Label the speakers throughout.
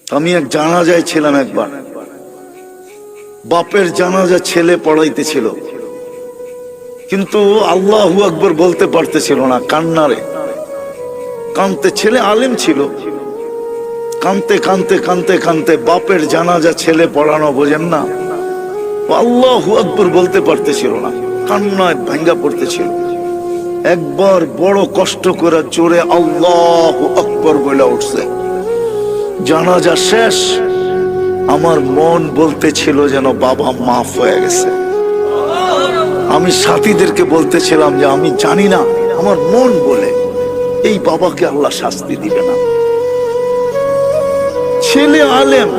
Speaker 1: আমি এক জানাজায় ছিলাম একবার, বাপের জানাজা ছেলে পড়াইতেছিল, কিন্তু আল্লাহু আকবার বলতে পারতেছিল না, কান্নারে কানতে। ছেলে আলেম ছিল, কানতে কানতে কানতে কানতে বাপের জানাজা ছেলে পড়ানো, বোঝেন না, আল্লাহু আকবার বলতে পারতেছিল না, কান্নায় ভাঙ্গা পড়তেছিল। একবার বড় কষ্ট করে জোরে আল্লাহু আকবার বলে উঠছে। জানাজা শেষ, আমার মন বলতেছিল যেন বাবা মাফ হয়ে গেছে। আমি সাথীদেরকে বলতেছিলাম যে আমি জানি না, আমার মন বলে এই বাবাকে আল্লাহ শাস্তি দিবে না। ছেলে আলেম,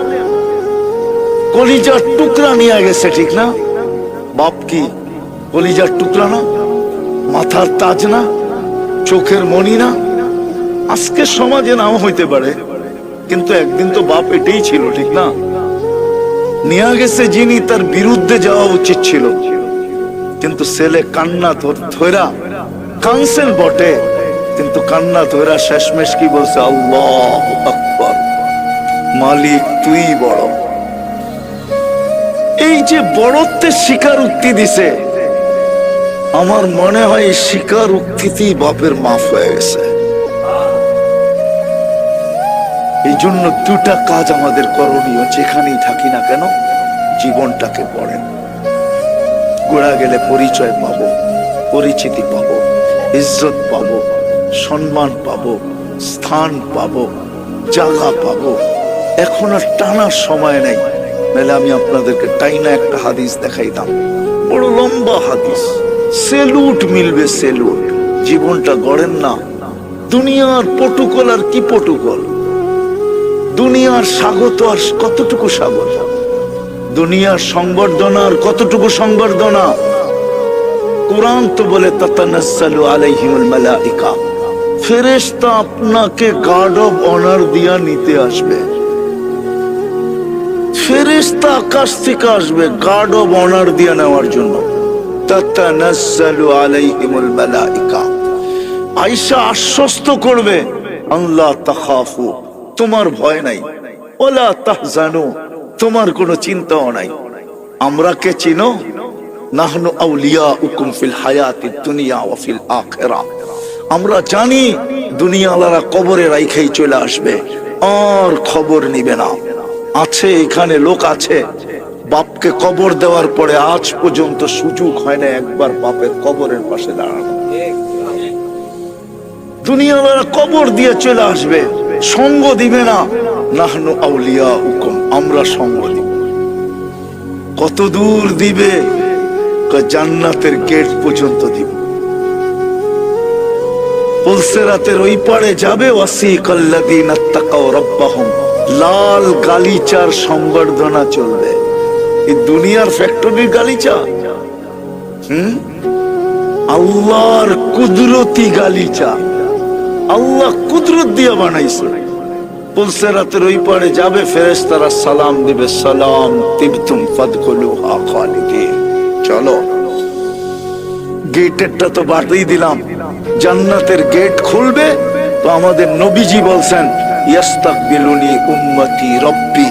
Speaker 1: কলিজার টুকরা নিয়ে গেছে, ঠিক না? বাপ কি কলিজার টুকরা না? মাথার তাজ না? চোখের মণি না? আজকে সমাজে নাও হইতে পারে, কিন্তু একদিন তো বাপ এটাই ছিল, ঠিক না? নিয়ে গেছে যিনি, তার বিরুদ্ধে যাওয়া উচিত ছিল, কিন্তু ছেলে কান্না ধরা কানছেন বটে, কিন্তু কান্না ধরা শেষমেশ কি বলছে? আল্লাহু আকবার, মালিক তুই বড়। এই যে বড়ত্বের স্বীকারোক্তি দিছে, আমার মনে হয় এই স্বীকারোক্তিতেই বাপের মাফ হয়ে গেছে। এই জন্য দুটা কাজ আমাদের করণীয়, যেখানেই থাকি না কেন, জীবনটাকে পড়েন। গোড়া গেলে পরিচয় পাবো, পরিচিতি পাবো, ইজ্জত পাবো, সম্মান পাবো, স্থান পাবো, জায়গা পাবো। এখন আর টানার সময় নেই, নাহলে আমি আপনাদেরকে টাইনা একটা হাদিস দেখাইতাম, বড় লম্বা হাদিস, সেলুট মিলবে, সেলুট। জীবনটা গড়েন না। দুনিয়ার পটুকল আর কি পটুকল, দুনিয়ার স্বাগত আর কতটুকু স্বাগত, দুনিয়ার সংবর্ধনা আর কতটুকু সংবর্ধনা। কোরআন তো বলে তাতানাজ্জালু আলাইহিমুল মালাইকা, ফেরেশতা আপনাকে গার্ড অফ অনার দিয়া নিতে আসবে। ফেরেশতা আকাশ থেকে আসবে গার্ড অফ অনার দিয়া নেওয়ার জন্য। তাতানাজ্জালু আলাইহিমুল মালাইকা, আয়েশা আশ্বস্ত করবে, আল্লাহ তাখাফু, তোমার ভয় নাই, ওয়ালা তাহজানু, তোমার কোনো চিন্তাও নাই। আমরা কে চিনো? নাহনু আউলিয়াউকুম ফিল হায়াতিদ দুনিয়া ওয়া ফিল আখিরাহ। আমরা জানি দুনিয়াওয়ালারা কবরে রাইখাই চলে আসবে, আর খবর নিবে না। আছে এখানে লোক আছে, বাপকে কবর দেওয়ার পরে আজ পর্যন্ত সুযোগ হয় না একবার বাপের কবরের পাশে দাঁড়ানো। দুনিয়াওয়ালারা কবর দিয়ে চলে আসবে, সঙ্গ দিবে না। নাহনু আউলিয়াউকুম, আমরা সঙ্গ দিব। কত দূর দিবে? জান্নাতের গেট পর্যন্ত দিব। পুলসিরাতের ওই পারে যাবে, ওয়াসিকাল্লাযীনা তাকাউ রাব্বাহুম, লাল গালিচার সংবর্ধনা চলবে। এই দুনিয়ার ফ্যাক্টরির গালিচা, আল্লাহর কুদরতি গালিচা, আল্লাহ কুদরত দিয়ে বানাইছে। পুলসিরাতের ওই পারে যাবে, ফেরেশতারা সালাম দিবে, সালাম তিবতুম ফাদখুলুহা খালিদিন। চলো, গেটেরটা তো বাড়িয়ে দিলাম, জান্নাতের গেট খুলবে তো আমাদের নবীজি বলছেন, ইস্তাকবিলুনি উম্মতি রব্বি,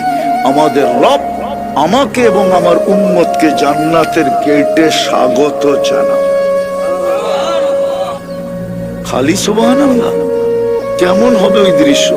Speaker 1: আমাদের রব আমাকে এবং আমার উম্মতকে জান্নাতের গেটে স্বাগত জানাবে। খালি সুবহানাল্লাহ, কেমন হবে ওই দৃশ্য?